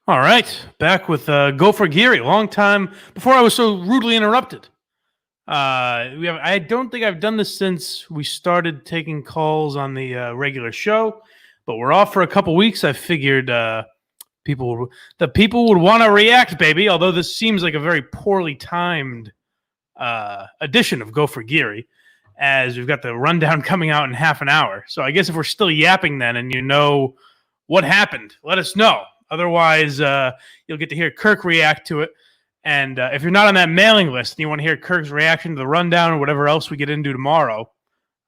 All right, back with Go For Geary. Long time before I was so rudely interrupted. I don't think I've done this since we started taking calls on the regular show, but we're off for a couple weeks. I figured the people would want to react, baby. Although this seems like a very poorly timed edition of Go For Geary, as we've got the rundown coming out in half an hour. So I guess if we're still yapping then, and you know what happened, let us know. Otherwise, you'll get to hear Kirk react to it. And if you're not on that mailing list and you want to hear Kirk's reaction to the rundown or whatever else we get into tomorrow,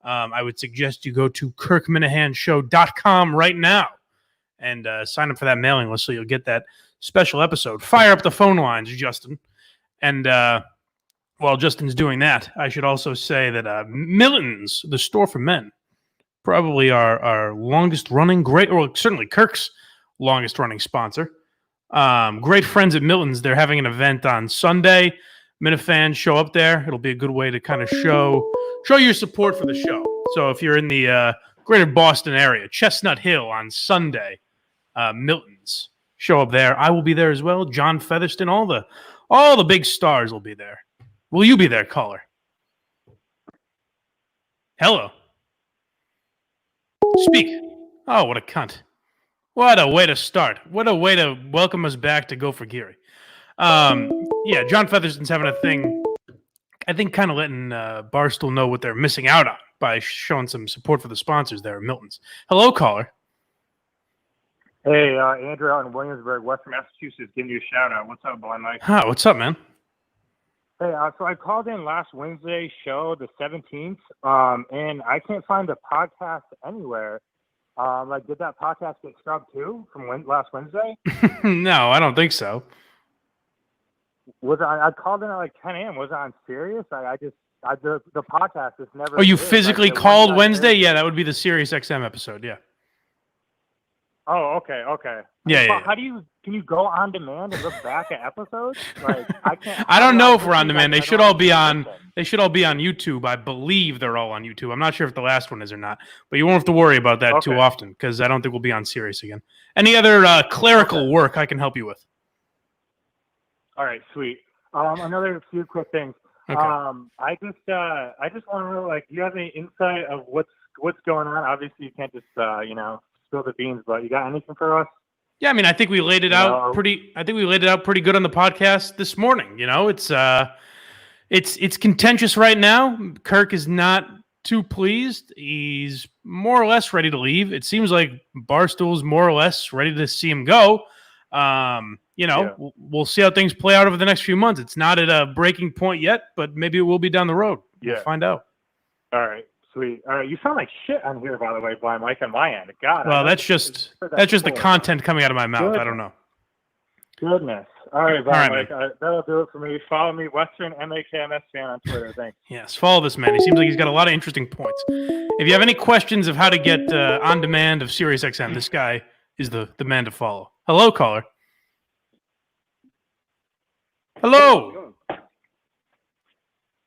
I would suggest you go to kirkminahanshow.com right now and sign up for that mailing list so you'll get that special episode. Fire up the phone lines, Justin. And while Justin's doing that, I should also say that Milton's, the store for men, probably our longest running, certainly Kirk's longest running sponsor. Great friends at Milton's. They're having an event on Sunday. Minifans, show up there. It'll be a good way to kind of show your support for the show. So if you're in the greater Boston area, Chestnut Hill on Sunday, Milton's, show up there. I will be there as well. John Featherston, all the big stars will be there. Will you be there, caller? Hello. Speak. Oh, what a cunt. What a way to start. What a way to welcome us back to Go For Geary. Yeah, John Featherston's having a thing, I think, kind of letting Barstool know what they're missing out on by showing some support for the sponsors there at Milton's. Hello, caller. Hey, Andrew out in Williamsburg, Western Massachusetts, giving you a shout-out. What's up, boy, Mike? Huh, what's up, man? Hey, so I called in last Wednesday's show, the 17th, and I can't find the podcast anywhere. Did that podcast get scrubbed too from last Wednesday? No, I don't think so. I called in at like 10 a.m. Was it on Sirius? The podcast is never. Oh, you physically called Wednesday? Yeah, that would be the Sirius XM episode. Yeah. Oh, okay. Yeah. Can you go on demand and look back at episodes? Like, I can't. I don't know if we're on demand. They should all be on YouTube. I believe they're all on YouTube. I'm not sure if the last one is or not, but you won't have to worry about that too often because I don't think we'll be on Sirius again. Any other clerical work I can help you with? All right, sweet. Another few quick things. Okay. I just want to know, like, do you have any insight of what's going on? Obviously, you can't just spill the beans, but you got anything for us? Yeah, I mean, I think we laid it out pretty good on the podcast this morning. You know, it's contentious right now. Kirk is not too pleased. He's more or less ready to leave. It seems like Barstool's more or less ready to see him go. We'll see how things play out over the next few months. It's not at a breaking point yet, but maybe it will be down the road. Yeah. We'll find out. All right. Sweet. All right, you sound like shit on here, by the way, Blind Mike, on my end. God. Well, that's just the content coming out of my mouth. Goodness. I don't know. Goodness. All right, Blind Mike. That'll do it for me. Follow me, Western MHMS fan on Twitter. Thanks. Yes, follow this man. He seems like he's got a lot of interesting points. If you have any questions of how to get on demand of SiriusXM, this guy is the man to follow. Hello, caller. Hello.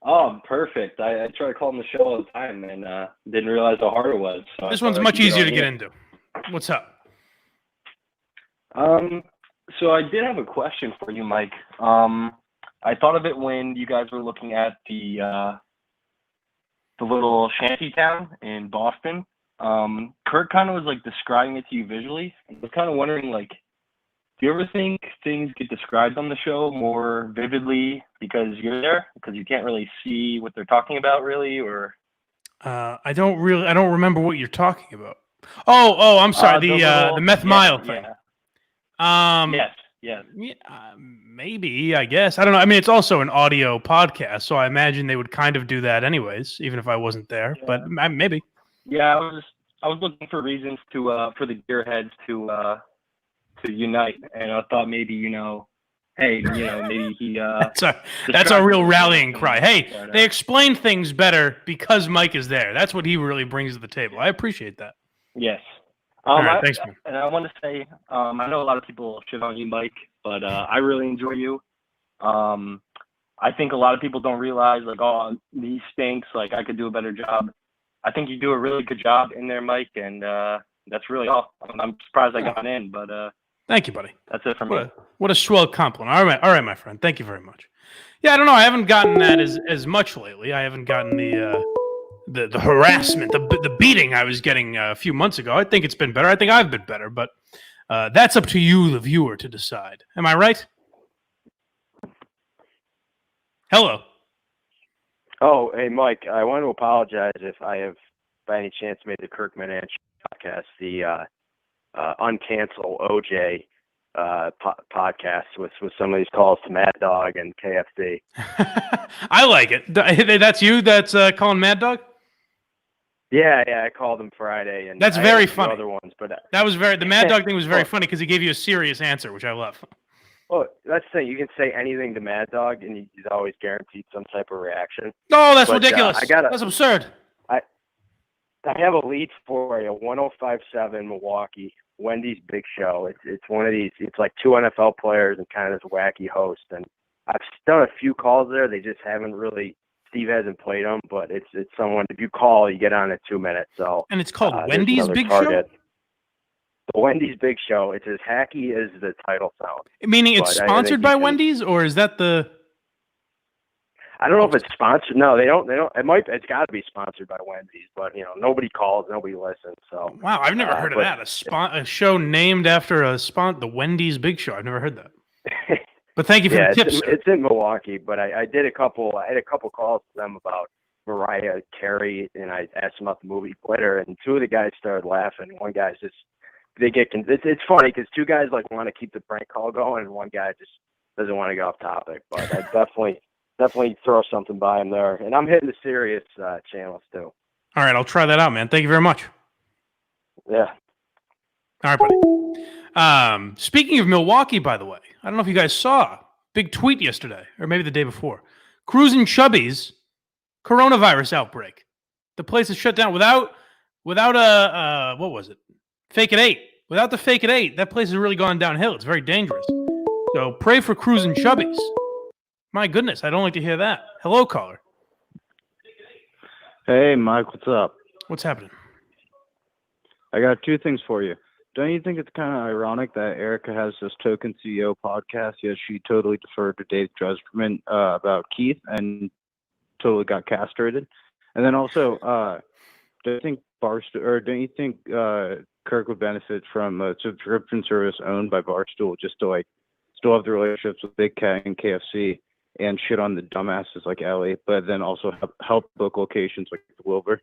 Oh, perfect. I try calling the show all the time and didn't realize how hard it was. So this one's much easier to get into. What's up? So I did have a question for you, Mike. I thought of it when you guys were looking at the little shanty town in Boston. Kirk kind of was like describing it to you visually. I was kind of wondering, like, do you ever think things get described on the show more vividly because you're there? Because you can't really see what they're talking about, really, or? I don't remember what you're talking about. Oh, I'm sorry. The meth mile thing. Yeah. Yes. Maybe, I guess. I don't know. I mean, it's also an audio podcast, so I imagine they would kind of do that anyways, even if I wasn't there. Yeah. But maybe. Yeah, I was looking for reasons for the gearheads to unite, and I thought maybe maybe he that's our real rallying cry. Hey, they explain things better because Mike is there. That's what he really brings to the table. I appreciate that. Yes. All right, thanks, man. And I want to say, I know a lot of people shit on you, Mike, but I really enjoy you. I think a lot of people don't realize, like, oh, he stinks, like, I could do a better job. I think you do a really good job in there, Mike, and that's really all. I'm surprised I got in, but Thank you, buddy. That's it for me. What a swell compliment. All right, my friend. Thank you very much. Yeah, I don't know. I haven't gotten that as much lately. I haven't gotten the harassment, the beating I was getting a few months ago. I think it's been better. I think I've been better, but that's up to you, the viewer, to decide. Am I right? Hello. Oh, hey, Mike. I want to apologize if I have, by any chance, made the Kirkman and podcast, the uncancel OJ podcast with some of these calls to Mad Dog and KFC. I like it. That's you. That's calling Mad Dog. Yeah, I called him Friday, and that's I very had a few funny. Other ones, but the Mad Dog thing was very funny because he gave you a serious answer, which I love. Well, that's the thing. You can say anything to Mad Dog, and he's always guaranteed some type of reaction. No, that's ridiculous. That's absurd. I have a lead for you. 105.7 Milwaukee, Wendy's Big Show. It's one of these. It's like two NFL players and kind of this wacky host. And I've done a few calls there. They just haven't really. Steve hasn't played them, but it's someone. If you call, you get on in 2 minutes. So. And it's called Wendy's Big Show. The Wendy's Big Show. It's as hacky as the title sounds. Meaning it's sponsored by Wendy's, or is that the? I don't know if it's sponsored. No, they don't. It's got to be sponsored by Wendy's, but nobody calls, nobody listens. So. Wow, I've never heard of that. A show named after the Wendy's Big Show. I've never heard that. But thank you for the tips. It's in Milwaukee, but I did a couple. I had a couple calls to them about Mariah Carey, and I asked them about the movie Glitter, and two of the guys started laughing. One guy's just. It's funny because two guys want to keep the prank call going, and one guy just doesn't want to get off topic. But I definitely throw something by him there, and I'm hitting the serious channels too. All right, I'll try that out, man. Thank you very much. Yeah. All right, buddy. Speaking of Milwaukee, by the way, I don't know if you guys saw big tweet yesterday or maybe the day before. Cruising Chubby's coronavirus outbreak. The place is shut down without a what was it? Fake at 8. Without the fake at 8, that place has really gone downhill. It's very dangerous. So pray for Cruising Chubby's. My goodness, I don't like to hear that. Hello, caller. Hey, Mike, what's up? What's happening? I got two things for you. Don't you think it's kind of ironic that Erica has this Token CEO podcast, yet she totally deferred to Dave Dresserman about Keith and totally got castrated? And then also, don't you think Kirk would benefit from a subscription service owned by Barstool just to still have the relationships with Big Cat and KFC and shit on the dumbasses like Ellie, but then also help book locations like Wilbur?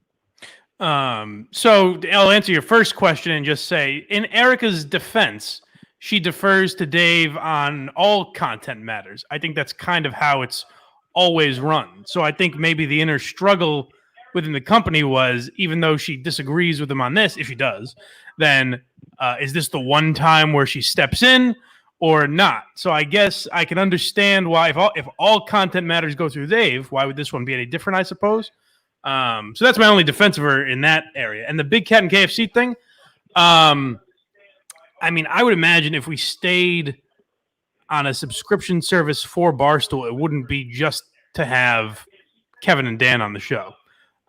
So I'll answer your first question and just say, in Erica's defense, she defers to Dave on all content matters. I think that's kind of how it's always run. So I think maybe the inner struggle within the company was, even though she disagrees with him on this, if she does, then is this the one time where she steps in or not? So I guess I can understand why, if all content matters go through Dave, why would this one be any different, I suppose? So that's my only defense of her in that area. And the Big Cat and KFC thing, I mean, I would imagine if we stayed on a subscription service for Barstool, it wouldn't be just to have Kevin and Dan on the show.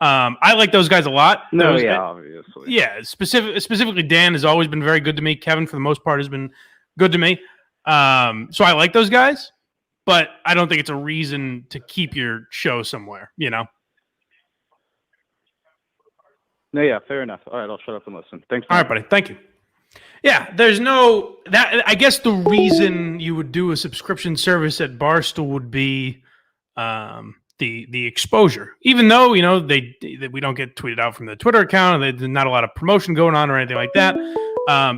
I like those guys a lot. Obviously. Yeah, specifically Dan has always been very good to me. Kevin, for the most part, has been good to me. So I like those guys, but I don't think it's a reason to keep your show somewhere, No, yeah, fair enough. All right, I'll shut up and listen. Thanks. All right, buddy. Thank you. Yeah, there's no that. I guess the reason you would do a subscription service at Barstool would be the exposure. Even though we don't get tweeted out from the Twitter account, and there's not a lot of promotion going on or anything like that.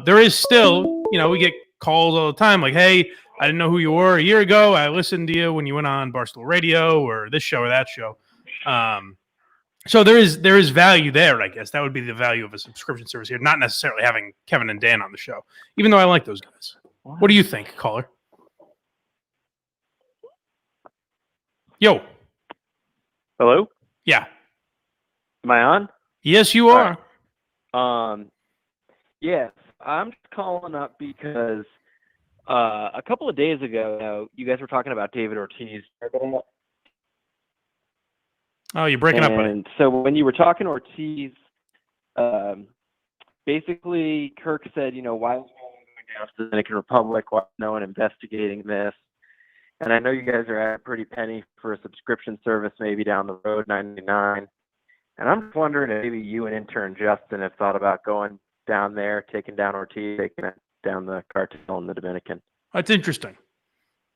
There is still, we get calls all the time like, "Hey, I didn't know who you were a year ago. I listened to you when you went on Barstool Radio or this show or that show." So there is value there, I guess. That would be the value of a subscription service here, not necessarily having Kevin and Dan on the show, even though I like those guys. What do you think, caller? Yo. Hello? Yeah. Am I on? Yes, you are. Yes. I'm just calling up because a couple of days ago, you guys were talking about David Ortiz. Oh, you're breaking up, buddy. And so when you were talking Ortiz, basically Kirk said, why is he down to the Dominican Republic, investigating this. And I know you guys are at a pretty penny for a subscription service, maybe down the road, $99. And I'm just wondering if maybe you and intern Justin have thought about going down there, taking down Ortiz, taking down the cartel in the Dominican. That's interesting.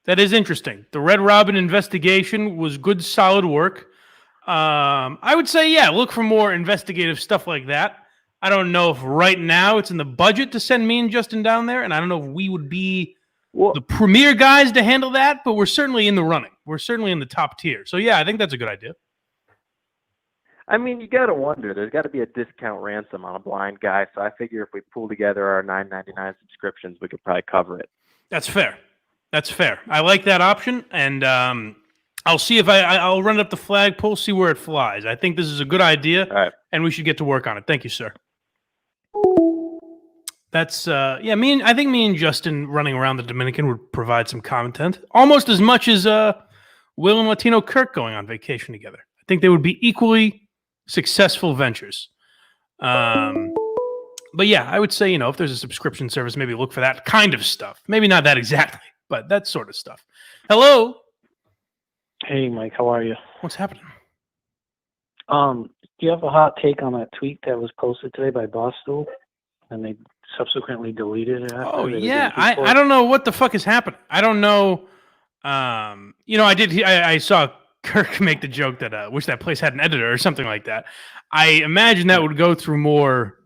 That is interesting. The Red Robin investigation was good, solid work. I would say, yeah, look for more investigative stuff like that. I don't know if right now it's in the budget to send me and Justin down there, and I don't know if we would be the premier guys to handle that, but we're certainly in the running. We're certainly in the top tier. So, yeah, I think that's a good idea. I mean, you got to wonder. There's got to be a discount ransom on a blind guy, so I figure if we pull together our $9.99 subscriptions, we could probably cover it. That's fair. That's fair. I like that option, and I'll see if I'll run it up the flagpole, see where it flies. I think this is a good idea, All right. and we should get to work on it. Thank you, sir. That's I think me and Justin running around the Dominican would provide some content, almost as much as Will and Latino Kirk going on vacation together. I think they would be equally successful ventures. But yeah, I would say, if there's a subscription service, maybe look for that kind of stuff. Maybe not that exactly, but that sort of stuff. Hello. Hey, Mike, how are you? What's happening? Do you have a hot take on that tweet that was posted today by Barstool, and they subsequently deleted it? Oh yeah, I don't know what the fuck is happening. I don't know. I saw Kirk make the joke that wish that place had an editor or something like that. I imagine that would go through more,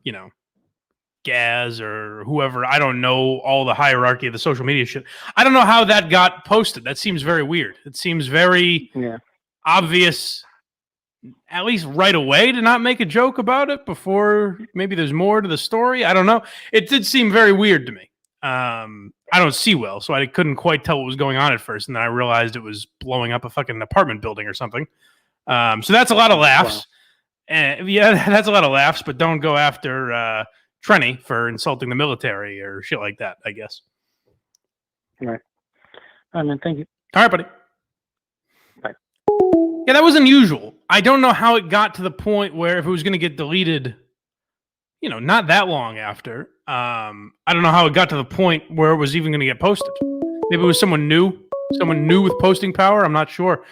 Gaz or whoever. I don't know all the hierarchy of the social media shit. I don't know how that got posted. That seems very weird. It seems very obvious, at least right away, to not make a joke about it before maybe there's more to the story. I don't know. It did seem very weird to me. I don't see well, so I couldn't quite tell what was going on at first, and then I realized it was blowing up a fucking apartment building or something. So that's a lot of laughs. Wow. And yeah, that's a lot of laughs, but don't go after Trenny for insulting the military or shit like that, I guess. All right. All right, man. Thank you. All right, buddy. Bye. Yeah, that was unusual. I don't know how it got to the point where if it was going to get deleted, not that long after. I don't know how it got to the point where it was even going to get posted. Maybe it was someone new with posting power. I'm not sure.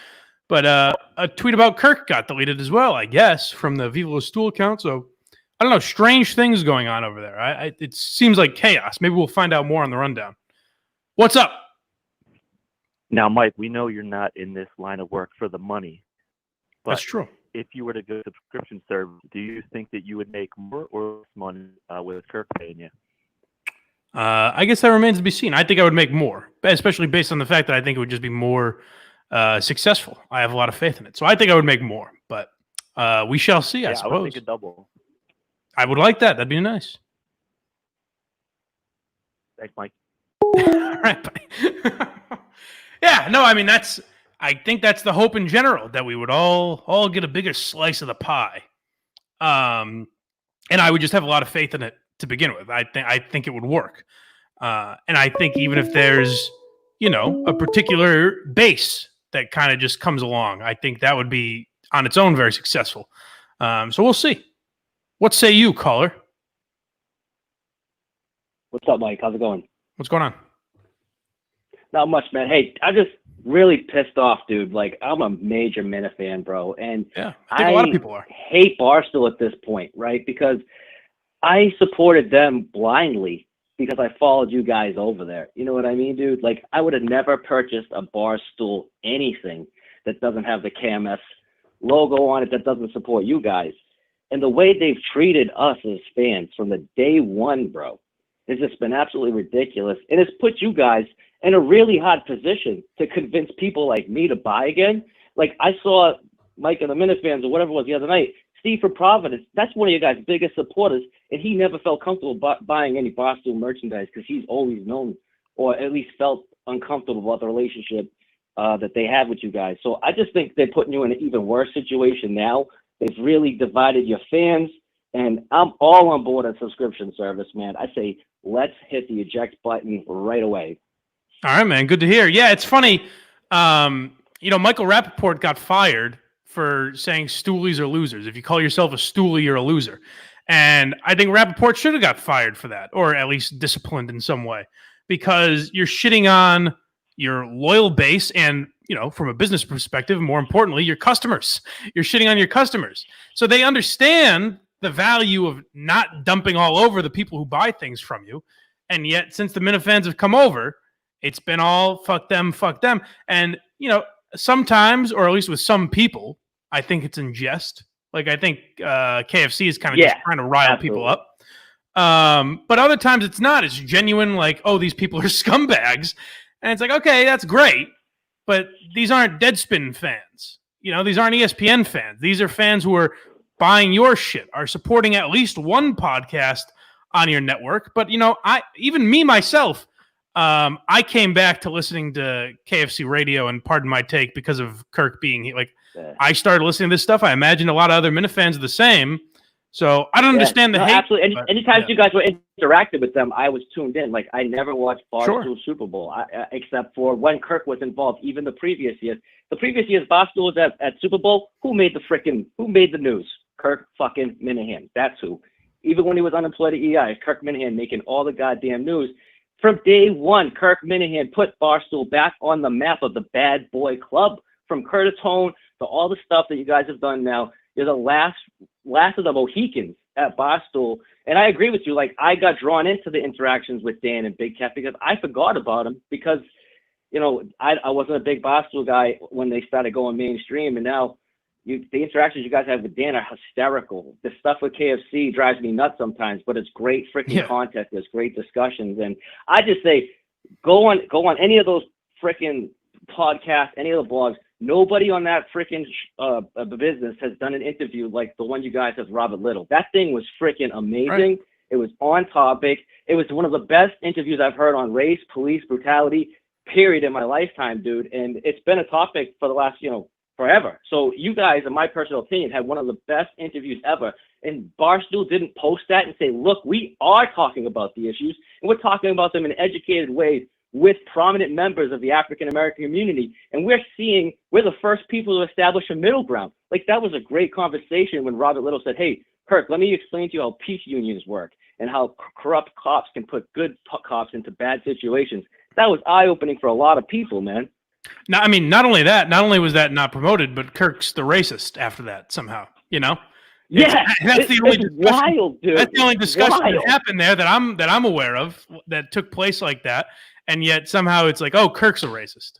But a tweet about Kirk got deleted as well, I guess, from the Viva La Stool account. So I don't know. Strange things going on over there. It seems like chaos. Maybe we'll find out more on the rundown. What's up? Now, Mike, we know you're not in this line of work for the money. But that's true. If you were to go subscription service, do you think that you would make more or less money with Kirk paying you? I guess that remains to be seen. I think I would make more, especially based on the fact that I think it would just be more successful. I have a lot of faith in it. So I think I would make more, but we shall see, I suppose. I would make a double. I would like that. That'd be nice. Thanks, Mike. All right. Yeah, no, I mean, I think that's the hope in general, that we would all get a bigger slice of the pie. And I would just have a lot of faith in it to begin with. I think it would work. And I think even if there's, a particular base that kind of just comes along, I think that would be on its own very successful. So we'll see. What say you, caller? What's up, Mike? How's it going? What's going on? Not much, man. Hey, I'm just really pissed off, dude. Like, I'm a major Minna fan, bro. And yeah, I think a lot of people are. Hate Barstool at this point, right? Because I supported them blindly because I followed you guys over there. You know what I mean, dude? Like, I would have never purchased a Barstool anything that doesn't have the KMS logo on it, that doesn't support you guys. And the way they've treated us as fans from the day one, bro, has just been absolutely ridiculous. And it's put you guys in a really hard position to convince people like me to buy again. Like, I saw Mike and the Minifans or whatever it was the other night, Steve from Providence, that's one of your guys' biggest supporters, and he never felt comfortable buying any Barstool merchandise because he's always known, or at least felt uncomfortable about the relationship that they have with you guys. So I just think they're putting you in an even worse situation now. They've really divided your fans, and I'm all on board a subscription service, man. I say let's hit the eject button right away. All right, man. Good to hear. Yeah, it's funny. Michael Rappaport got fired for saying stoolies are losers. If you call yourself a stoolie, you're a loser. And I think Rappaport should have got fired for that, or at least disciplined in some way, because you're shitting on your loyal base and, from a business perspective, more importantly, your customers. You're shitting on your customers. So they understand the value of not dumping all over the people who buy things from you. And yet, since the Minifans have come over, it's been all fuck them. And, sometimes, or at least with some people, I think it's in jest. Like, I think KFC is kind of just trying to rile people up. But other times it's not. It's genuine, like, oh, these people are scumbags. And it's like, okay, that's great. But these aren't Deadspin fans. These aren't ESPN fans. These are fans who are buying your shit, are supporting at least one podcast on your network. But, even me, myself, I came back to listening to KFC radio, and pardon my take, because of Kirk being like, I started listening to this stuff. I imagine a lot of other Minifans are the same. So I don't understand the hate. Absolutely. Anytime you guys were interacted with them, I was tuned in. Like, I never watched Barstool Super Bowl, except for when Kirk was involved, even the previous years. The previous years, Barstool was at Super Bowl. Who made the news? Kirk fucking Minahan. That's who. Even when he was unemployed at EI, Kirk Minahan making all the goddamn news. From day one, Kirk Minahan put Barstool back on the map of the bad boy club. From Curtis Hone to all the stuff that you guys have done now, you're the last of the Mohicans at Barstool. And I agree with you. Like, I got drawn into the interactions with Dan and Big Cat because I forgot about him because, I wasn't a big Barstool guy when they started going mainstream. And now the interactions you guys have with Dan are hysterical. The stuff with KFC drives me nuts sometimes, but it's great freaking content. There's great discussions. And I just say, go on any of those freaking podcasts, any of the blogs. Nobody on that freaking business has done an interview like the one you guys have with Robert Little. That thing was freaking amazing. Right. It was on topic. It was one of the best interviews I've heard on race, police, brutality, period, in my lifetime, dude. And it's been a topic for the last, forever. So you guys, in my personal opinion, had one of the best interviews ever. And Barstool didn't post that and say, look, we are talking about the issues, and we're talking about them in educated ways with prominent members of the African-American community. And we're the first people to establish a middle ground. Like, that was a great conversation when Robert Little said, hey, Kirk, let me explain to you how peace unions work and how corrupt cops can put good cops into bad situations. That was eye-opening for a lot of people, man. No, I mean, not only was that not promoted, but Kirk's the racist after that somehow, Yeah, that's the only discussion, wild, dude. That's the only discussion that happened there that I'm aware of that took place like that. And yet somehow it's like, oh, Kirk's a racist.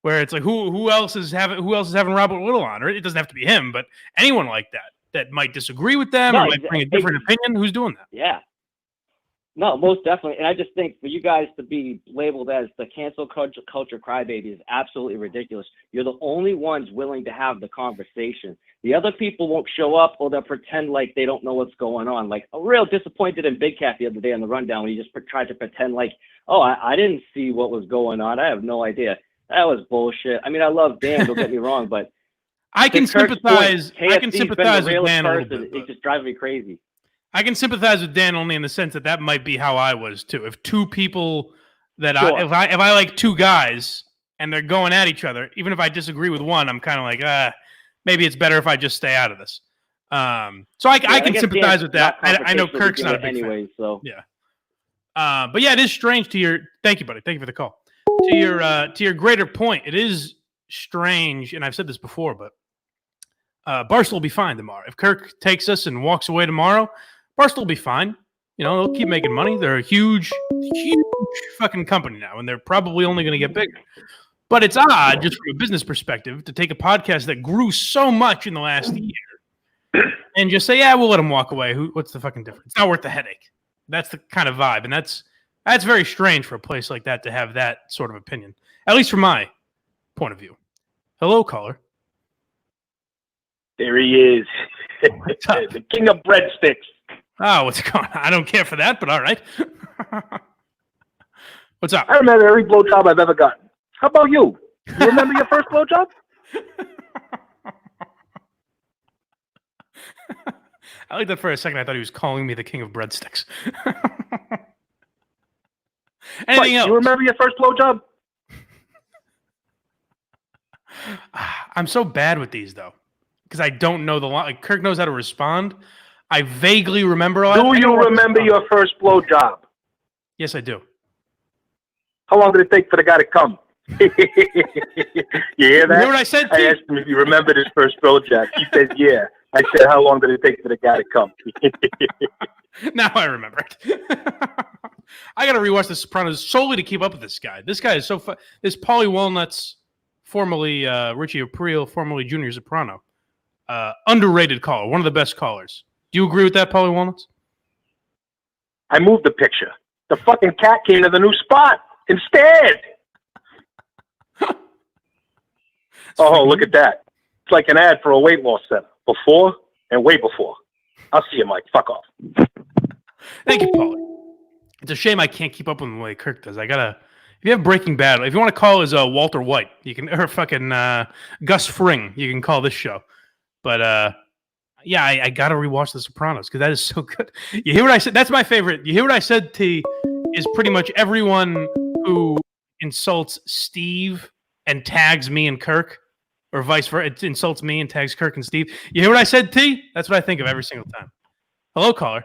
Where it's like, who else is having Robert Little on? Or it doesn't have to be him, but anyone like that might disagree with them or might bring a different opinion. Who's doing that? Yeah. No, most definitely. And I just think for you guys to be labeled as the cancel culture crybaby is absolutely ridiculous. You're the only ones willing to have the conversation. The other people won't show up, or they'll pretend like they don't know what's going on. Like, I'm real disappointed in Big Cat the other day on the rundown when he just tried to pretend like, oh, I didn't see what was going on. I have no idea. That was bullshit. I mean, I love Dan, don't get me wrong, but I can sympathize. I can sympathize with Dan a little bit. It just drives me crazy. I can sympathize with Dan only in the sense that might be how I was too. If two people that if I like two guys and they're going at each other, even if I disagree with one, I'm kind of like, maybe it's better if I just stay out of this. So I can sympathize with that. I know Kirk's not a big fan. So yeah. But yeah, it is strange thank you, buddy. Thank you for the call. To your greater point, it is strange, and I've said this before, but Barstool will be fine tomorrow. If Kirk takes us and walks away tomorrow, Barstool will be fine. They'll keep making money. They're a huge fucking company now, and they're probably only going to get bigger. But it's odd, just from a business perspective, to take a podcast that grew so much in the last year and just say, yeah, we'll let them walk away. What's the fucking difference? It's not worth the headache. That's the kind of vibe, and that's very strange for a place like that to have that sort of opinion, at least from my point of view. Hello, caller. There he is, the king of breadsticks. Oh, what's going on? I don't care for that, but all right. What's up? I remember every blowjob I've ever gotten. How about you? You remember your first blowjob? I like that for a second. I thought he was calling me the king of breadsticks. Anything else? You remember your first blowjob? I'm so bad with these, though, because I don't know the line. Like, Kirk knows how to respond. I vaguely remember all Do that. you remember your first blowjob? Yes, I do. How long did it take for the guy to come? You hear that? You hear what I said, I T? asked him if he remembered his first blowjob. He said, yeah. I said, how long did it take for the guy to come? Now I remember it. I got to rewatch The Sopranos solely to keep up with this guy. This guy is so fun. This Paulie Walnuts, formerly Richie Aprile, formerly Junior Soprano, underrated caller, one of the best callers. Do you agree with that, Paulie Walnuts? I moved the picture. The fucking cat came to the new spot instead. Oh, look at that. It's like an ad for a weight loss center. Before and way before. I'll see you, Mike. Fuck off. Thank you, Paulie. It's a shame I can't keep up with him the way Kirk does. I gotta. If you have Breaking Bad, if you want to call as Walter White, you can, or fucking Gus Fring, you can call this show. But yeah, I gotta rewatch The Sopranos because that is so good. You hear what I said? That's my favorite. You hear what I said? T is pretty much everyone who insults Steve and tags me and Kirk, or vice versa. It insults me and tags Kirk and Steve. You hear what I said, T? That's what I think of every single time. Hello, caller.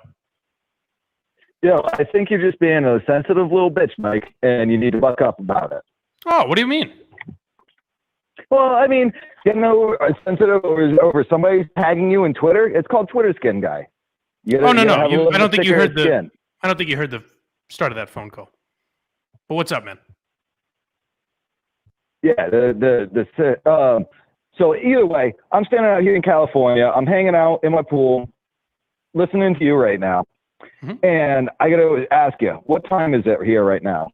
Yo, I think you're just being a sensitive little bitch, Mike, and you need to buck up about it. Oh, what do you mean? Well, I mean, getting sensitive over somebody tagging you in Twitter, it's called Twitter skin, guy. No. I don't think you heard the. I don't think you heard the start of that phone call. But what's up, man? Yeah, so either way, I'm standing out here in California. I'm hanging out in my pool, listening to you right now. Mm-hmm. And I got to ask you, what time is it here right now?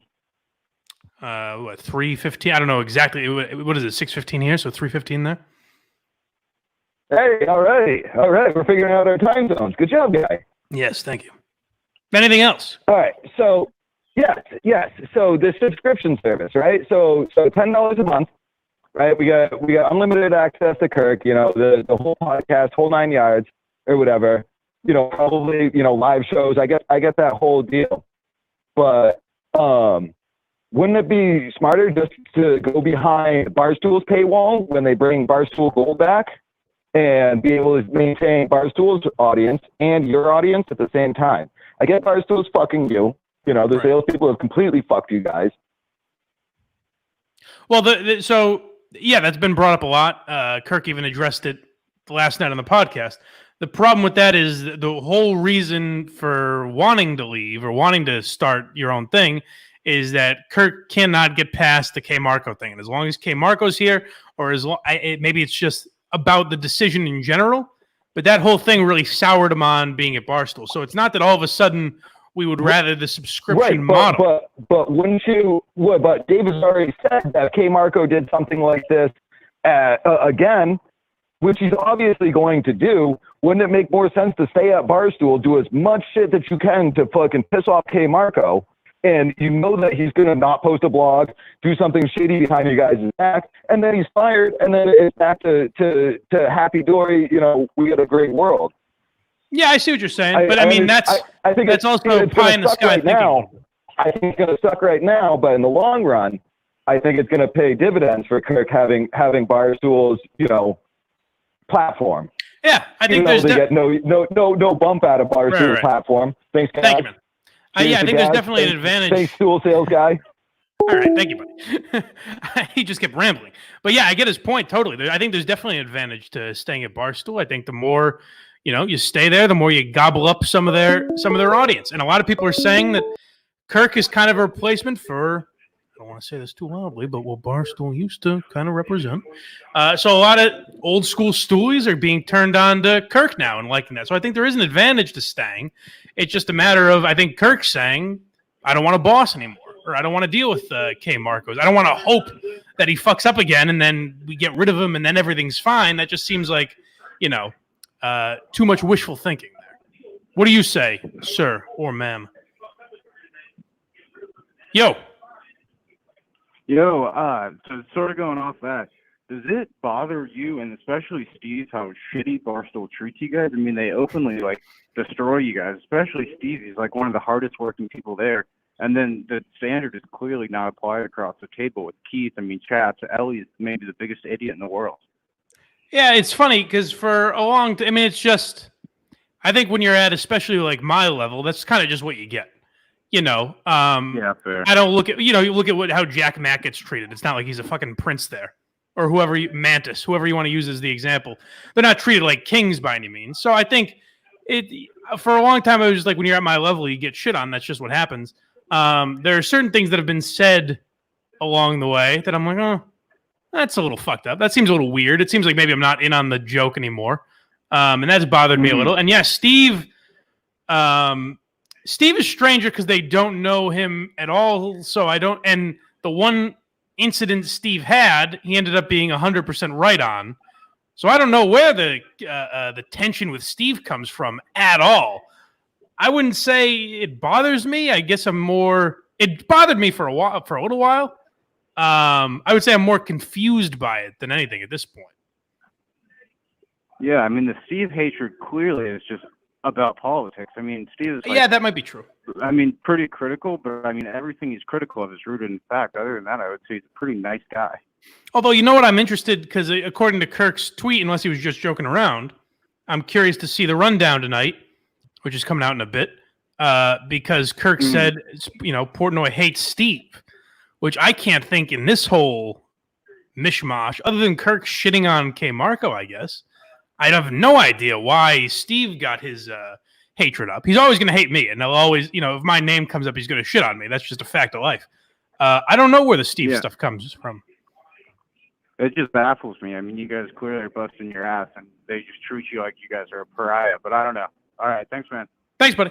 What, 3:15? I don't know exactly. What is it, 6:15 here? So 3:15 there? Hey, all right. We're figuring out our time zones. Good job, guy. Yes, thank you. Anything else? All right. So, yes. So the subscription service, right? So $10 a month, right? We got unlimited access to Kirk, the whole podcast, whole 9 yards or whatever. Probably, live shows. I get that whole deal. But wouldn't it be smarter just to go behind Barstool's paywall when they bring Barstool Gold back and be able to maintain Barstool's audience and your audience at the same time? I get Barstool's fucking you. The salespeople have completely fucked you guys. Well, so yeah, that's been brought up a lot. Kirk even addressed it last night on the podcast. The problem with that is the whole reason for wanting to leave or wanting to start your own thing is that Kirk cannot get past the K Marco thing. And as long as K Marco's here, or maybe it's just about the decision in general, but that whole thing really soured him on being at Barstool. So it's not that all of a sudden we would rather the subscription model. But wouldn't you? But David's already said that K Marco did something like this again, which he's obviously going to do. Wouldn't it make more sense to stay at Barstool, do as much shit that you can to fucking piss off K Marco, and you know that he's going to not post a blog, do something shady behind you guys' back, and then he's fired, and then it's back to happy dory, we got a great world. Yeah, I see what you're saying, but I mean, that's also pie in the sky right now. I think it's going to suck right now, but in the long run, I think it's going to pay dividends for Kirk having Barstool's, platform. Yeah, I think they get no bump out of Barstool's platform. Thanks, guys. Thank you, man. Yeah, I think there's definitely an advantage. Thanks, stool sales guy. All right, thank you, buddy. He just kept rambling, but yeah, I get his point totally. I think there's definitely an advantage to staying at Barstool. I think the more you stay there, the more you gobble up some of their audience. And a lot of people are saying that Kirk is kind of a replacement for, I don't want to say this too loudly, but what Barstool used to kind of represent. So a lot of old school stoolies are being turned on to Kirk now and liking that. So I think there is an advantage to staying. It's just a matter of, I think Kirk saying, I don't want a boss anymore, or I don't want to deal with K Marcos. I don't want to hope that he fucks up again and then we get rid of him and then everything's fine. That just seems like, too much wishful thinking there. What do you say, sir or ma'am? Yo, so sort of going off that, does it bother you, and especially Steve, how shitty Barstool treats you guys? I mean, they openly, destroy you guys, especially Steve. He's, one of the hardest working people there. And then the standard is clearly not applied across the table with Keith. I mean, Chaps, Ellie is maybe the biggest idiot in the world. Yeah, it's funny because for a long time, it's just, I think when you're at especially like my level, that's kind of just what you get. Yeah, fair. I don't look at you look at how Jack Mack gets treated. It's not like he's a fucking prince there, or Mantis, whoever you want to use as the example. They're not treated like kings by any means. So I think for a long time I was just like, when you're at my level, you get shit on. That's just what happens. There are certain things that have been said along the way that I'm like, oh, that's a little fucked up. That seems a little weird. It seems like maybe I'm not in on the joke anymore, and that's bothered me a little. And yeah, Steve. Steve is stranger because they don't know him at all. So I don't. And the one incident Steve had, he ended up being 100% right on. So I don't know where the tension with Steve comes from at all. I wouldn't say it bothers me. I guess it bothered me for a little while. I would say I'm more confused by it than anything at this point. Yeah, I mean, the Steve hatred clearly is just about politics. I mean, Steve is yeah, that might be true. I mean, pretty critical, but I mean, everything he's critical of is rooted in fact. Other than that, I would say he's a pretty nice guy. Although, you know what, I'm interested, because according to Kirk's tweet, unless he was just joking around, I'm curious to see the rundown tonight, which is coming out in a bit, because Kirk said, Portnoy hates Steve, which I can't think in this whole mishmash, other than Kirk shitting on K. Marco, I guess. I have no idea why Steve got his hatred up. He's always going to hate me, and he'll always, if my name comes up, he's going to shit on me. That's just a fact of life. I don't know where the Steve stuff comes from. It just baffles me. I mean, you guys clearly are busting your ass, and they just treat you like you guys are a pariah, but I don't know. All right, thanks, man. Thanks, buddy.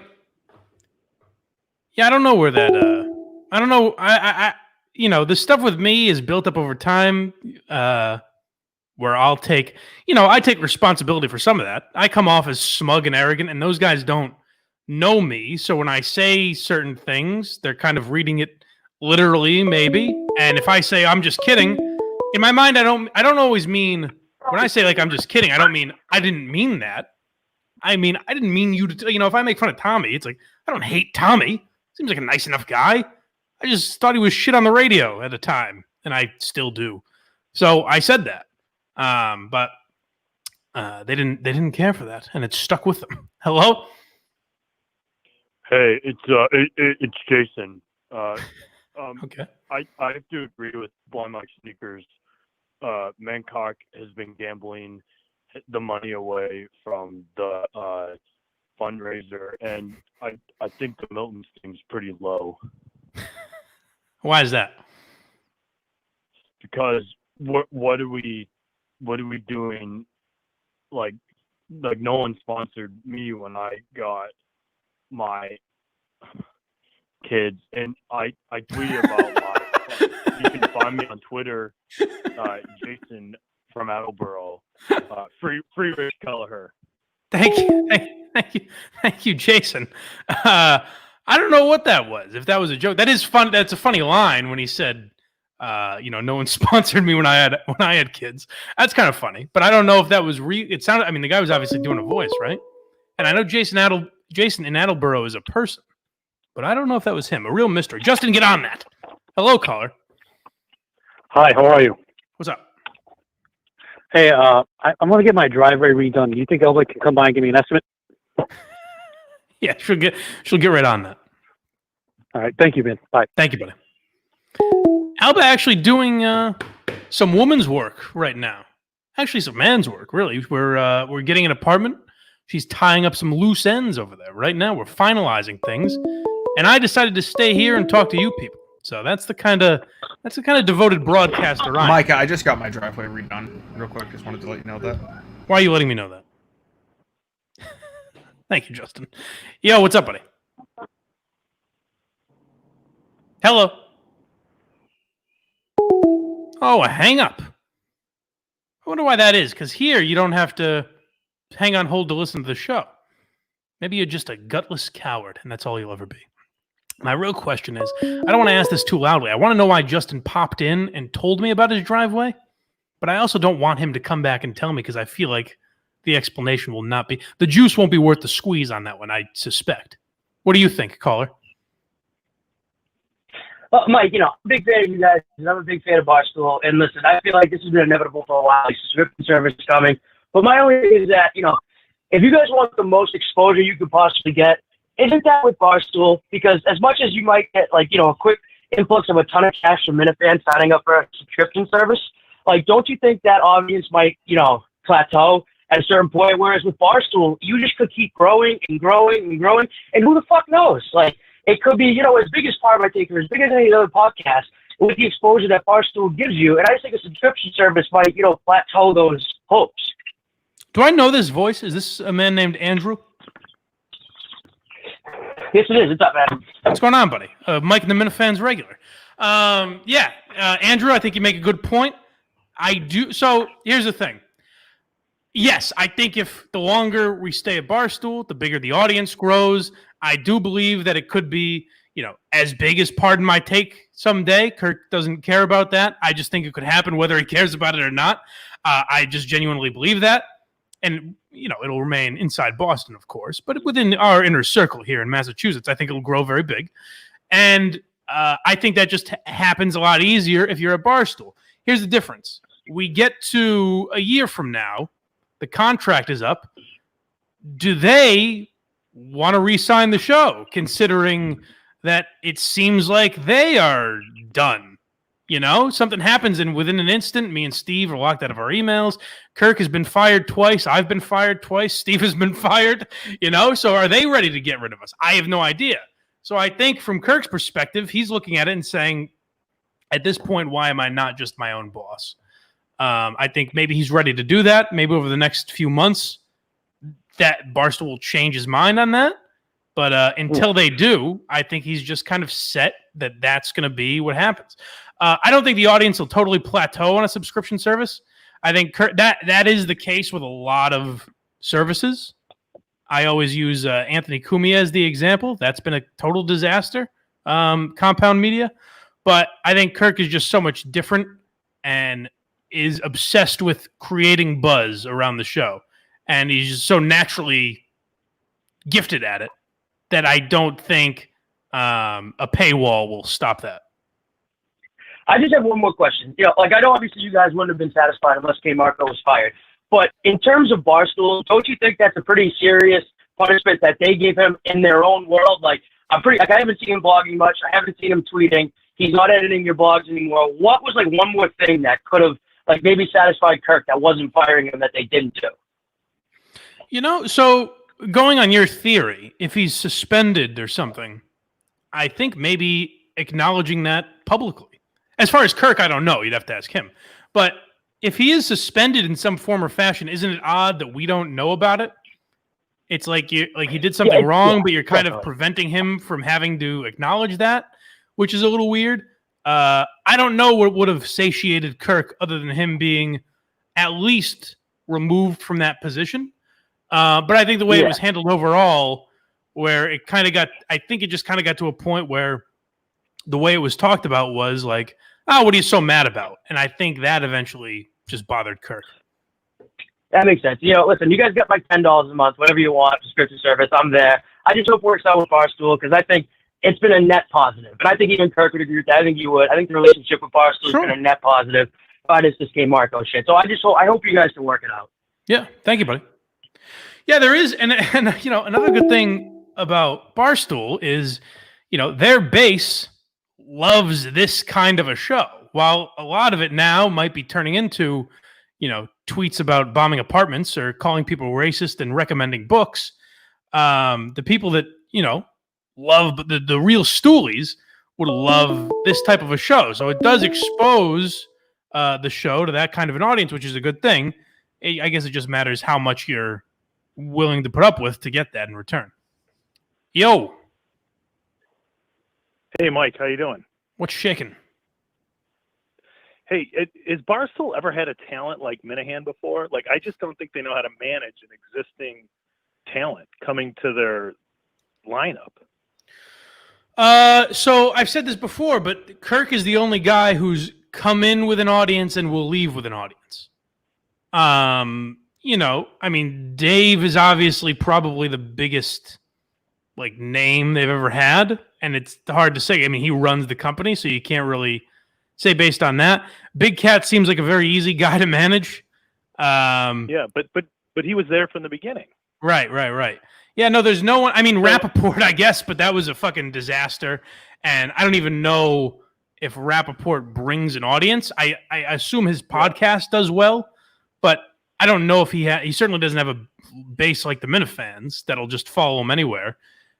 Yeah, I don't know where that, I don't know. I this stuff with me is built up over time, where I'll take, I take responsibility for some of that. I come off as smug and arrogant, and those guys don't know me. So when I say certain things, they're kind of reading it literally, maybe. And if I say I'm just kidding, in my mind, I don't always mean, when I say like I'm just kidding, I don't mean I didn't mean that. I mean, I didn't mean you to, if I make fun of Tommy, it's like, I don't hate Tommy. Seems like a nice enough guy. I just thought he was shit on the radio at a time, and I still do. So I said that. But they didn't care for that, and it stuck with them. Hello? Hey, it's Jason. Okay. I have to agree with Blind Mike Sneakers. Mancock has been gambling the money away from the fundraiser, and I think the Milton seems pretty low. Why is that? Because what are we doing? Like no one sponsored me when I got my kids, and I tweeted about my. You can find me on Twitter, Jason from Attleboro. Free Rich Kelleher. Thank you, Jason. I don't know what that was. If that was a joke, that is fun. That's a funny line when he said, no one sponsored me when I had kids. That's kind of funny, but I don't know if that was real. It sounded. I mean, the guy was obviously doing a voice, right? And I know Jason in Attleboro is a person, but I don't know if that was him. A real mystery. Justin, get on that. Hello, caller. Hi, how are you? What's up? Hey, I'm going to get my driveway redone. Do you think Elba can come by and give me an estimate? Yeah, she'll get right on that. All right, thank you, man. Bye. Thank you, buddy. Alba actually doing some woman's work right now. Actually, some man's work, really. We're getting an apartment. She's tying up some loose ends over there. Right now, we're finalizing things, and I decided to stay here and talk to you people. So that's the kind of devoted broadcaster I am. Mike, I just got my driveway redone real quick. Just wanted to let you know that. Why are you letting me know that? Thank you, Justin. Yo, what's up, buddy? Hello. Oh, a hang up. I wonder why that is, because here you don't have to hang on hold to listen to the show. Maybe you're just a gutless coward, and that's all you'll ever be. My real question is, I don't want to ask this too loudly. I want to know why Justin popped in and told me about his driveway, but I also don't want him to come back and tell me because I feel like the explanation will not be, the juice won't be worth the squeeze on that one, I suspect. What do you think, caller? Well, Mike, I'm a big fan of you guys, and I'm a big fan of Barstool. And listen, I feel like this has been inevitable for a while. Subscription service is coming. But my only thing is that, if you guys want the most exposure you could possibly get, isn't that with Barstool? Because as much as you might get like, a quick influx of a ton of cash from Minifans signing up for a subscription service, like, don't you think that audience might, plateau at a certain point? Whereas with Barstool, you just could keep growing and growing and growing. And who the fuck knows? Like, it could be, as big as Part of My Take, or as big as any other podcast, with the exposure that Barstool gives you. And I just think a subscription service might, plateau those hopes. Do I know this voice? Is this a man named Andrew? Yes, it is. What's up, man? What's going on, buddy? Mike and the Minifans regular. Andrew, I think you make a good point. I do. So here's the thing. Yes, I think if the longer we stay at Barstool, the bigger the audience grows. I do believe that it could be, as big as Pardon My Take someday. Kirk doesn't care about that. I just think it could happen whether he cares about it or not. I just genuinely believe that. And, it'll remain inside Boston, of course, but within our inner circle here in Massachusetts, I think it'll grow very big. And I think that just happens a lot easier if you're at Barstool. Here's the difference. We get to a year from now, the contract is up. Do they want to re-sign the show, considering that it seems like they are done? Something happens, and within an instant, me and Steve are locked out of our emails. Kirk has been fired twice. I've been fired twice. Steve has been fired. So are they ready to get rid of us? I have no idea. So I think from Kirk's perspective, he's looking at it and saying, at this point, why am I not just my own boss? I think maybe he's ready to do that. Maybe over the next few months, that Barstool will change his mind on that. But until they do, I think he's just kind of set that that's going to be what happens. I don't think the audience will totally plateau on a subscription service. I think that is the case with a lot of services. I always use Anthony Cumia as the example. That's been a total disaster, Compound Media. But I think Kirk is just so much different and is obsessed with creating buzz around the show. And he's just so naturally gifted at it that I don't think a paywall will stop that. I just have one more question. I know obviously you guys wouldn't have been satisfied unless K. Marco was fired. But in terms of Barstool, don't you think that's a pretty serious punishment that they gave him in their own world? I haven't seen him blogging much. I haven't seen him tweeting. He's not editing your blogs anymore. What was one more thing that could have maybe satisfied Kirk that wasn't firing him that they didn't do? So going on your theory, if he's suspended or something, I think maybe acknowledging that publicly. As far as Kirk, I don't know. You'd have to ask him. But if he is suspended in some form or fashion, isn't it odd that we don't know about it? It's like he did something wrong, but you're kind of preventing him from having to acknowledge that, which is a little weird. I don't know what would have satiated Kirk other than him being at least removed from that position. But I think the way it was handled overall, where it kind of got, I think it just kind of got to a point where the way it was talked about was like, oh, what are you so mad about? And I think that eventually just bothered Kirk. That makes sense. Listen, you guys got my $10 a month, whatever you want, subscription service. I'm there. I just hope it works out with Barstool because I think it's been a net positive. And I think even Kirk would agree with that. I think you would. I think the relationship with Barstool has been a net positive. But it's this K. Marco shit. So I hope you guys can work it out. Yeah. Thank you, buddy. Yeah, there is. And another good thing about Barstool is, their base loves this kind of a show. While a lot of it now might be turning into, tweets about bombing apartments or calling people racist and recommending books, the people that, love the real stoolies would love this type of a show. So it does expose the show to that kind of an audience, which is a good thing. I guess it just matters how much you're willing to put up with to get that in return. Yo. Hey, Mike, how you doing? What's shaking? Hey, is Barstool ever had a talent like Minahan before? I just don't think they know how to manage an existing talent coming to their lineup. So I've said this before, but Kirk is the only guy who's come in with an audience and will leave with an audience. Dave is obviously probably the biggest name they've ever had, and it's hard to say. He runs the company, so you can't really say based on that. Big Cat seems like a very easy guy to manage. Yeah, but he was there from the beginning. Right. Yeah, no, there's no one. I mean, Rappaport, I guess, but that was a fucking disaster. And I don't even know if Rappaport brings an audience. I assume his podcast does well, but I don't know if he certainly doesn't have a base like the Minifans that'll just follow him anywhere.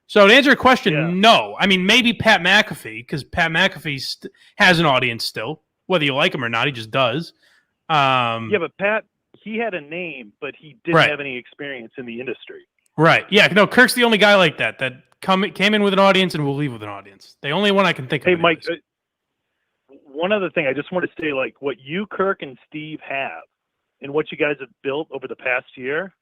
So to answer your question, no. I mean, maybe Pat McAfee, because Pat McAfee has an audience still. Whether you like him or not, he just does. Yeah, but Pat, he had a name, but he didn't have any experience in the industry. Right. Yeah. No, Kirk's the only guy like that came in with an audience and will leave with an audience. The only one I can think of. Hey, Mike, one other thing I just want to say, like what you, Kirk, and Steve have and what you guys have built over the past year,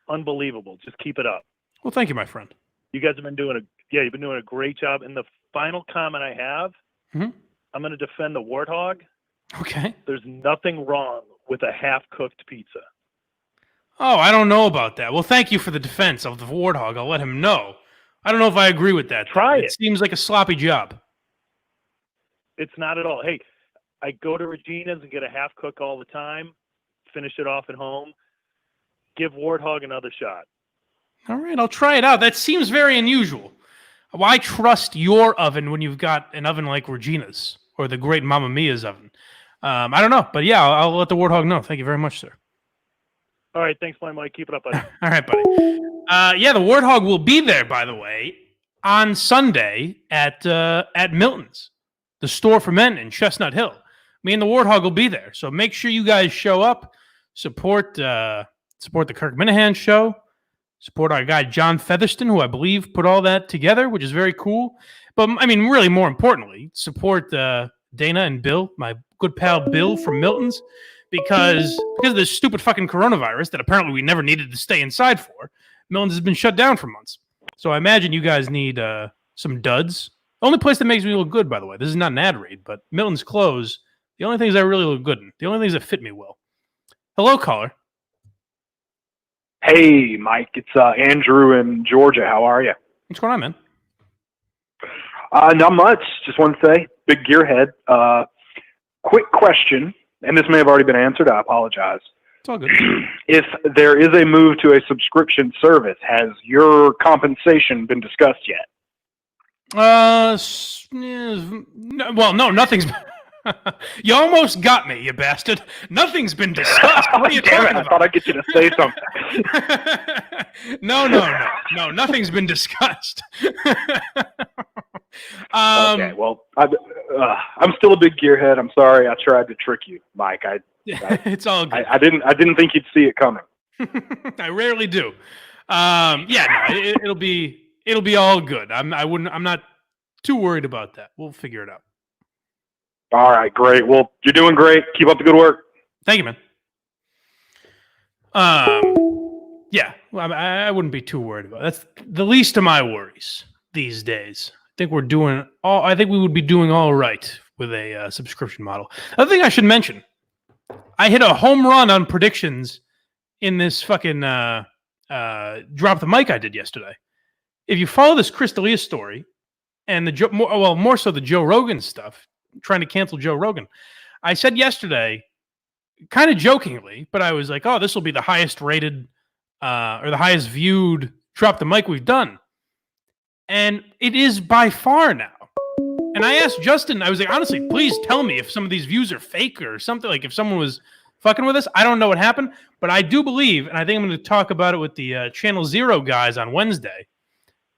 unbelievable. Just keep it up. Well, thank you, my friend. You guys have been doing you've been doing a great job. And the final comment I have, I'm going to defend the Warthog. Okay. There's nothing wrong with a half-cooked pizza. Oh, I don't know about that. Well, thank you for the defense of the Warthog. I'll let him know. I don't know if I agree with that. Try it. It seems like a sloppy job. It's not at all. Hey, I go to Regina's and get a half-cook all the time, finish it off at home. Give Warthog another shot. All right, I'll try it out. That seems very unusual. Why trust your oven when you've got an oven like Regina's or the great Mamma Mia's oven? I don't know, but yeah, I'll let the Warthog know. Thank you very much, sir. All right, thanks, Mike. Keep it up, buddy. All right, buddy. Yeah, the Warthog will be there, by the way, on Sunday at Milton's, the store for men in Chestnut Hill. Me and the Warthog will be there, so make sure you guys show up, support the Kirk Minahan show, support our guy John Featherston, who I believe put all that together, which is very cool. But I mean, really, more importantly, support Dana and Bill, my good pal Bill from Milton's. Because of this stupid fucking coronavirus that apparently we never needed to stay inside for, Milton's has been shut down for months. So I imagine you guys need some duds. The only place that makes me look good, by the way, this is not an ad read, but Milton's clothes, the only things I really look good in, the only things that fit me well. Hello, caller. Hey, Mike, it's Andrew in Georgia. How are you? What's going on, man? Not much. Just want to say, big gearhead. Quick question. And this may have already been answered. I apologize. It's all good. If there is a move to a subscription service, has your compensation been discussed yet? No, nothing's. You almost got me, you bastard. Nothing's been discussed. What are you talking about? I thought I'd get you to say something. No, nothing's been discussed. Okay, well, I'm still a big gearhead. I'm sorry, I tried to trick you, Mike. It's all good. I didn't think you'd see it coming. I rarely do. It'll be all good. I'm not too worried about that. We'll figure it out. All right, great. Well, you're doing great. Keep up the good work. Thank you, man. Yeah, well, I wouldn't be too worried about it. That's the least of my worries these days. I think we would be doing all right with a subscription model. Other thing I should mention, I hit a home run on predictions in this fucking drop the mic I did yesterday. If you follow this Chris D'Elia story and more so the Joe Rogan stuff, trying to cancel Joe Rogan, I said yesterday, kind of jokingly, but I was like, oh, this will be the highest rated or the highest viewed drop the mic we've done. And it is by far now. And I asked Justin, I was like, honestly, please tell me if some of these views are fake or something, like if someone was fucking with us. I don't know what happened, but I do believe, and I think I'm going to talk about it with the Channel Zero guys on Wednesday,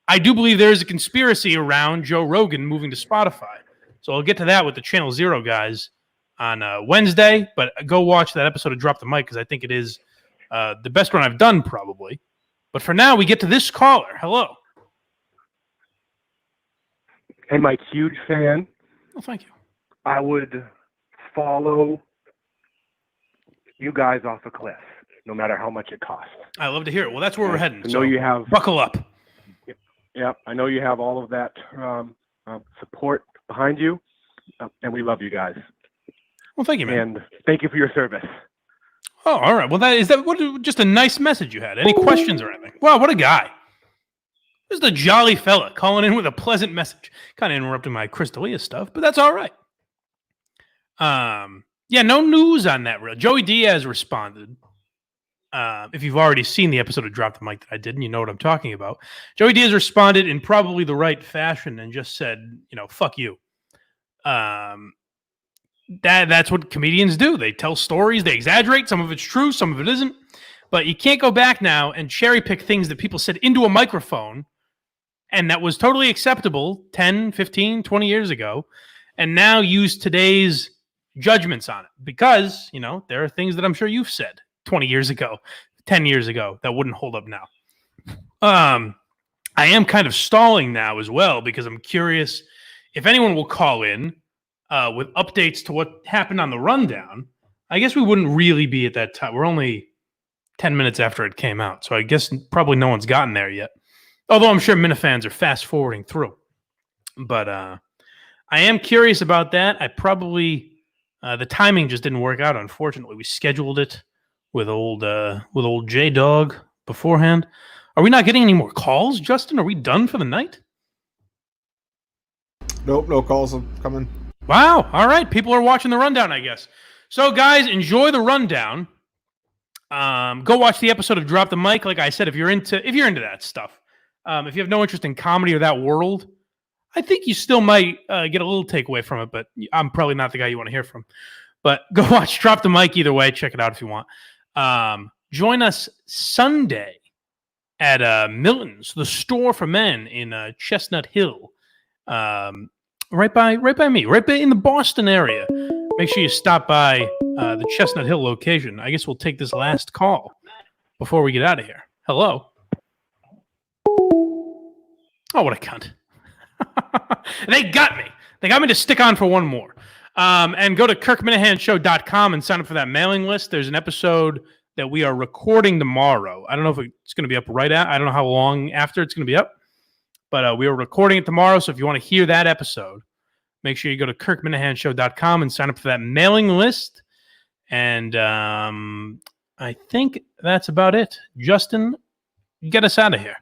I do believe there is a conspiracy around Joe Rogan moving to Spotify. So I'll get to that with the Channel Zero guys on Wednesday, but go watch that episode of Drop the Mic because I think it is the best one I've done probably. But for now, we get to this caller. Hello. Hey, Mike, huge fan. Oh, thank you. I would follow you guys off a cliff, no matter how much it costs. I love to hear it. Well, that's where we're heading. I know you have. Buckle up. Yeah, I know you have all of that support behind you, and we love you guys. Well, thank you, man. And thank you for your service. Oh, all right. Well, just a nice message you had. Any questions or anything? Wow, what a guy. This is the jolly fella calling in with a pleasant message. Kind of interrupting my Chris D'Elia stuff, but that's all right. Yeah, no news on that. Real. Joey Diaz responded if you've already seen the episode of Drop the Mic that I did, and you know what I'm talking about, Joey Diaz responded in probably the right fashion and just said, fuck you. That's what comedians do. They tell stories, they exaggerate. Some of it's true, some of it isn't. But you can't go back now and cherry pick things that people said into a microphone, and that was totally acceptable 10, 15, 20 years ago, and now use today's judgments on it. Because, there are things that I'm sure you've said 20 years ago, 10 years ago that wouldn't hold up now. I am kind of stalling now as well because I'm curious if anyone will call in with updates to what happened on the rundown. I guess we wouldn't really be at that time. We're only 10 minutes after it came out, so I guess probably no one's gotten there yet. Although I'm sure Minifans are fast forwarding through. But I am curious about that. I probably the timing just didn't work out. Unfortunately, we scheduled it with old J Dog beforehand. Are we not getting any more calls, Justin? Are we done for the night? Nope, no calls have come in. Wow. All right. People are watching the rundown, I guess. So, guys, enjoy the rundown. Go watch the episode of Drop the Mic. Like I said, if you're into that stuff, if you have no interest in comedy or that world, I think you still might get a little takeaway from it. But I'm probably not the guy you want to hear from. But go watch Drop the Mic either way. Check it out if you want. Join us Sunday at Milton's, the store for men in Chestnut Hill. Right by me, right in the Boston area. Make sure you stop by the Chestnut Hill location. I guess we'll take this last call before we get out of here. Hello. Oh, what a cunt. They got me. They got me to stick on for one more. And go to kirkminahanshow.com and sign up for that mailing list. There's an episode that we are recording tomorrow. I don't know if it's going to be up right at. I don't know how long after it's going to be up. But we are recording it tomorrow, so if you want to hear that episode, make sure you go to kirkminahanshow.com and sign up for that mailing list. And I think that's about it. Justin, get us out of here.